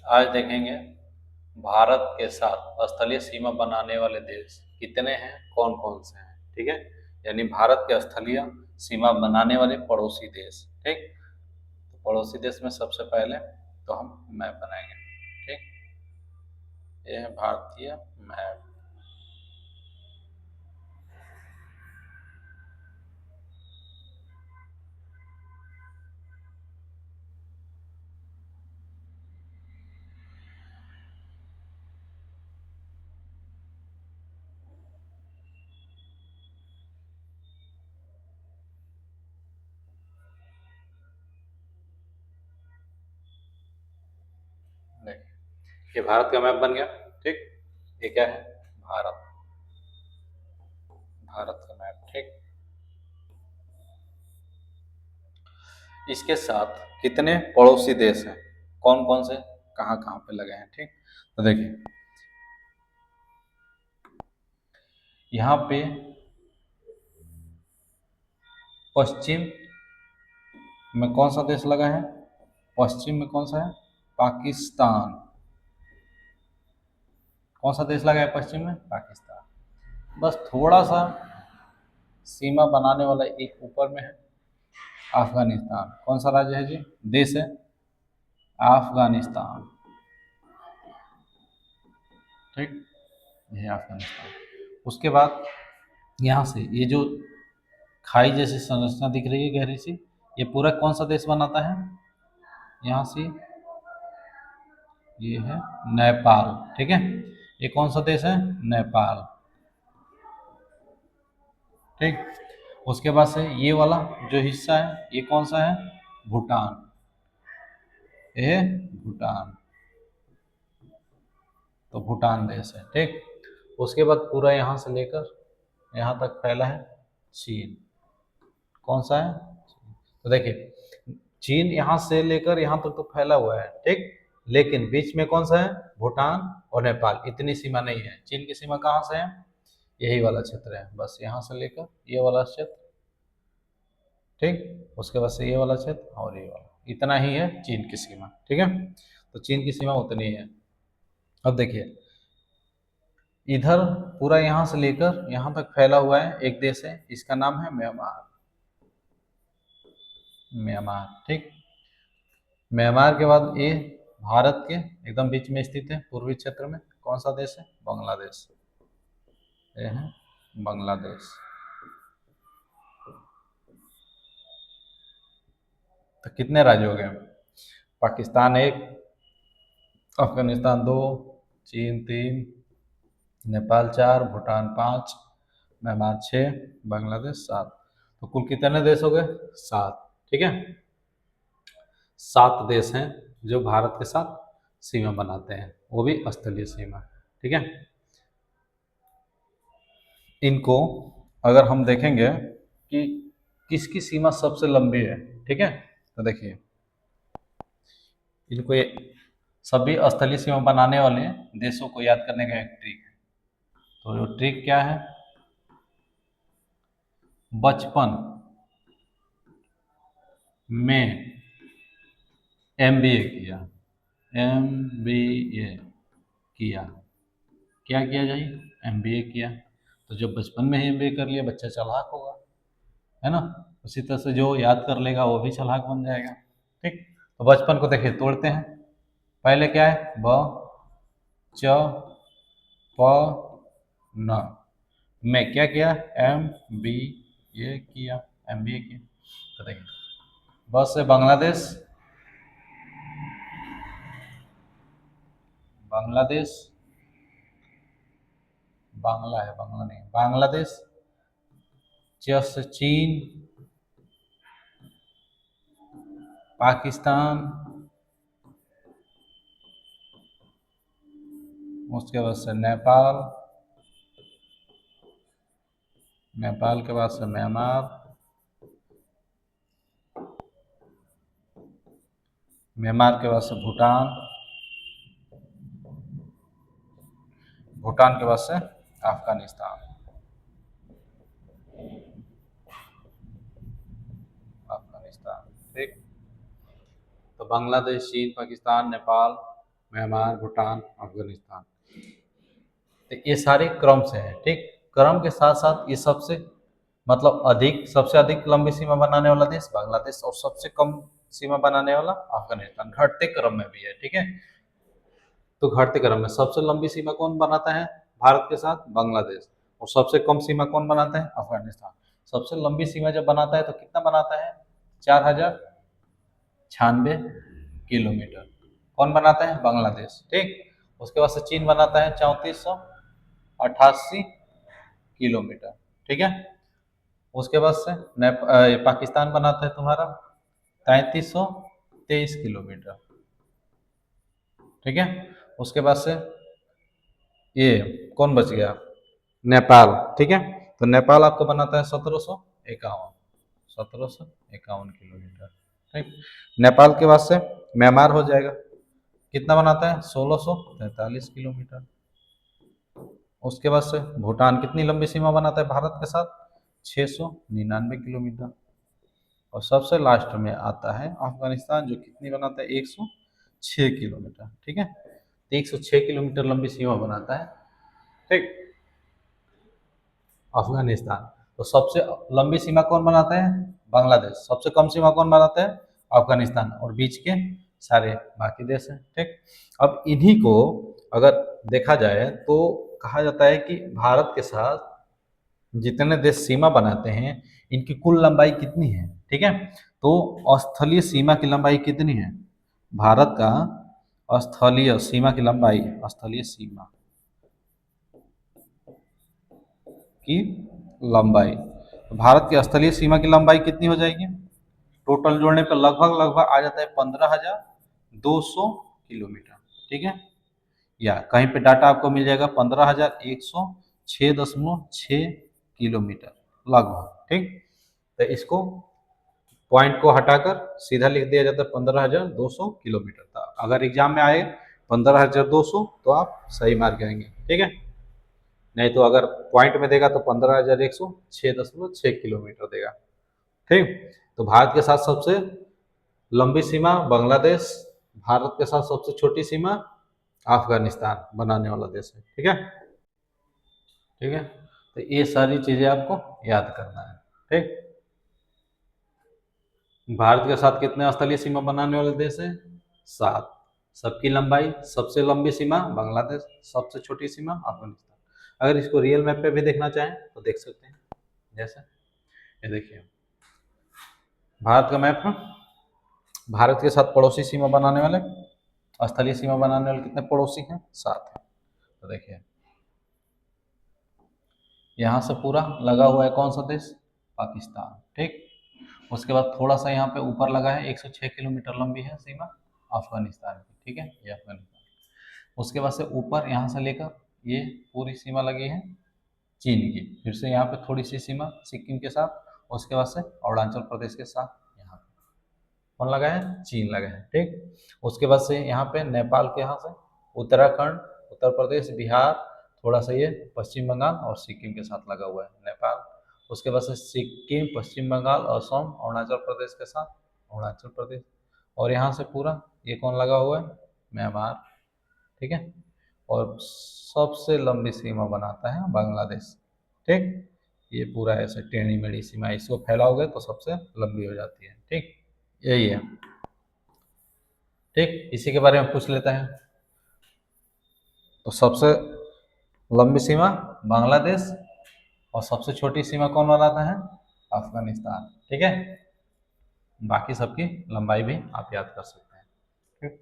आज देखेंगे भारत के साथ स्थलीय सीमा बनाने वाले देश कितने हैं, कौन कौन से हैं। ठीक है, यानी भारत के स्थलीय सीमा बनाने वाले पड़ोसी देश। ठीक, तो पड़ोसी देश में सबसे पहले तो हम मैप बनाएंगे। ठीक, ये है भारतीय मैप। देखिए, ये भारत का मैप बन गया। ठीक, ये क्या है, भारत, भारत का मैप। ठीक, इसके साथ कितने पड़ोसी देश हैं, कौन कौन से, कहाँ कहाँ पे लगे हैं। ठीक, तो देखिए यहाँ पे पश्चिम में कौन सा देश लगा है, पश्चिम में कौन सा है, पाकिस्तान। कौन सा देश लगा है पश्चिम में, पाकिस्तान। बस थोड़ा सा सीमा बनाने वाला एक ऊपर में है, अफगानिस्तान। कौन सा राज्य है जी, देश है, अफगानिस्तान। ठीक, ये है अफगानिस्तान। उसके बाद यहाँ से ये जो खाई जैसी संरचना दिख रही है गहरी सी, ये पूरा कौन सा देश बनाता है, यहाँ से ये है नेपाल। ठीक है, ये कौन सा देश है, नेपाल। ठीक, उसके बाद से ये वाला जो हिस्सा है ये कौन सा है, भूटान। ये भूटान, तो भूटान देश है। ठीक, उसके बाद पूरा यहाँ से लेकर यहाँ तक फैला है चीन। कौन सा है, तो देखिए चीन यहाँ से लेकर यहाँ तक तो फैला हुआ है। ठीक, लेकिन बीच में कौन सा है, भूटान और नेपाल। इतनी सीमा नहीं है। चीन की सीमा कहाँ से है, यही वाला क्षेत्र है, बस यहाँ से लेकर ये वाला क्षेत्र। ठीक, उसके बाद से ये वाला क्षेत्र और ये वाला, इतना ही है चीन की सीमा। ठीक है, तो चीन की सीमा उतनी ही है। अब देखिए इधर पूरा यहाँ से लेकर यहाँ तक फैला हुआ है एक देश है, इसका नाम है म्यांमार। म्यांमार। ठीक, म्यांमार के बाद ये भारत के एकदम बीच में स्थित है, पूर्वी क्षेत्र में। कौन सा देश है, बांग्लादेश। ये है बांग्लादेश। तो कितने राज्य हो गए, पाकिस्तान एक, अफगानिस्तान दो, चीन तीन, नेपाल चार, भूटान पाँच, म्यांमार छः, बांग्लादेश सात। तो कुल कितने देश हो गए, सात। ठीक है, सात देश हैं जो भारत के साथ सीमा बनाते हैं, वो भी स्थलीय सीमा। ठीक है, इनको अगर हम देखेंगे कि किसकी सीमा सबसे लंबी है। ठीक है, तो देखिए इनको ये सभी स्थलीय सीमा बनाने वाले देशों को याद करने का एक ट्रिक है। तो जो ट्रिक क्या है, बचपन में MBA किया, MBA किया, क्या किया जाए, MBA किया। तो जो बचपन में ही MBA कर लिया बच्चा चालाक होगा, है ना। उसी तरह से जो याद कर लेगा वो भी चालाक बन जाएगा। ठीक, तो बचपन को देखिए तोड़ते हैं। पहले क्या है, ब च प न, मैं क्या किया, MBA किया, MBA किया। तो देखिए बस से बांग्लादेश, बांग्लादेश, बांग्ला है, बांग्ला नहीं, बांग्लादेश। च से चीन, पाकिस्तान, उसके बाद से नेपाल, नेपाल के बाद से म्यांमार, म्यांमार के बाद से भूटान, भूटान के बाद से अफगानिस्तान, अफगानिस्तान। ठीक, तो बांग्लादेश, चीन, पाकिस्तान, नेपाल, म्यांमार, भूटान, अफगानिस्तान। तो ये सारे क्रम से हैं, ठीक। क्रम के साथ साथ ये सबसे मतलब अधिक सबसे अधिक लंबी सीमा बनाने वाला देश बांग्लादेश और सबसे कम सीमा बनाने वाला अफगानिस्तान, घटते क्रम में भी है, ठीक है। तो घटते क्रम में सबसे लंबी सीमा कौन बनाता है भारत के साथ? बांग्लादेश। और सबसे कम सीमा कौन बनाता है? अफगानिस्तान। सबसे लंबी सीमा जब बनाता है तो कितना बनाता है? 4096 किलोमीटर। कौन बनाता है? बांग्लादेश, ठीक। उसके बाद से चीन बनाता है 3488 किलोमीटर, ठीक है। उसके बाद से पाकिस्तान बनाता है तुम्हारा 3323 किलोमीटर, ठीक है। उसके बाद से ये कौन बच गया? नेपाल, ठीक है। तो नेपाल आपको बनाता है 1751 ठीक। नेपाल के बाद से म्यांमार हो जाएगा, कितना बनाता है? 1643 किलोमीटर। उसके बाद से भूटान कितनी लंबी सीमा बनाता है भारत के साथ? 699 किलोमीटर। और सबसे लास्ट में आता है अफगानिस्तान, जो कितनी बनाता है? 106 किलोमीटर, ठीक है। तो 106 किलोमीटर लंबी सीमा बनाता है, ठीक, अफगानिस्तान। तो सबसे लंबी सीमा कौन बनाता है? बांग्लादेश। सबसे कम सीमा कौन बनाता है? अफगानिस्तान। और बीच के सारे बाकी देश हैं, ठीक। अब इन्हीं को अगर देखा जाए तो कहा जाता है कि भारत के साथ जितने देश सीमा बनाते हैं इनकी कुल लंबाई कितनी है, ठीक है। तो स्थलीय सीमा की लंबाई कितनी है? भारत का स्थलीय सीमा की लंबाई, स्थलीय सीमा की लंबाई, भारत की स्थलीय सीमा की लंबाई कितनी हो जाएगी? टोटल जोड़ने पर लगभग लगभग आ जाता है 15,200 किलोमीटर, ठीक है। या कहीं पे डाटा आपको मिल जाएगा 15,106.6 किलोमीटर लगभग, ठीक। तो इसको पॉइंट को हटाकर सीधा लिख दिया जाता है 15,200 किलोमीटर। था अगर एग्जाम में आए 15,200 तो आप सही मार्क आएंगे, ठीक है। नहीं तो अगर पॉइंट में देगा तो 15,106.6 किलोमीटर देगा, ठीक। तो भारत के साथ सबसे लंबी सीमा बांग्लादेश, भारत के साथ सबसे छोटी सीमा अफगानिस्तान बनाने वाला देश है, ठीक है। ठीक है, तो ये सारी चीजें आपको याद करना है, ठीक। भारत के साथ कितने स्थलीय सीमा बनाने वाले देश हैं? 7। सबकी लंबाई, सबसे लंबी सीमा बांग्लादेश, सबसे छोटी सीमा अफगानिस्तान। अगर इसको रियल मैप पे भी देखना चाहें तो देख सकते हैं, जैसे ये देखिए भारत का मैप है। भारत के साथ पड़ोसी सीमा बनाने वाले, स्थलीय सीमा बनाने वाले कितने पड़ोसी हैं? 7 हैं। तो देखिए यहाँ से पूरा लगा हुआ है कौन सा देश? पाकिस्तान, ठीक। उसके बाद थोड़ा सा यहाँ पे ऊपर लगा है 106 किलोमीटर लंबी है सीमा अफगानिस्तान की, ठीक है, ये अफगानिस्तान। उसके बाद से ऊपर यहाँ से लेकर ये पूरी सीमा लगी है चीन की, फिर से यहाँ पे थोड़ी सी सीमा सिक्किम के साथ, उसके बाद से अरुणाचल प्रदेश के साथ यहाँ पे कौन लगा है? चीन लगा है, ठीक। उसके बाद से यहाँ पे नेपाल के यहाँ से उत्तराखंड, उत्तर प्रदेश, बिहार, थोड़ा सा ये पश्चिम बंगाल और सिक्किम के साथ लगा हुआ है नेपाल। उसके बाद से सिक्किम, पश्चिम बंगाल, असम, अरुणाचल प्रदेश के साथ अरुणाचल प्रदेश। और यहाँ से पूरा ये कौन लगा हुआ है? म्यांमार, ठीक है। और सबसे लंबी सीमा बनाता है बांग्लादेश, ठीक। ये पूरा ऐसे टेढ़ी मेढ़ी सीमा, इसको फैलाओगे तो सबसे लंबी हो जाती है, ठीक। यही है, ठीक। इसी के बारे में पूछ लेते हैं। तो सबसे लंबी सीमा बांग्लादेश और सबसे छोटी सीमा कौन बनाता है? अफगानिस्तान, ठीक है। बाकी सबकी लंबाई भी आप याद कर सकते हैं, ठीक।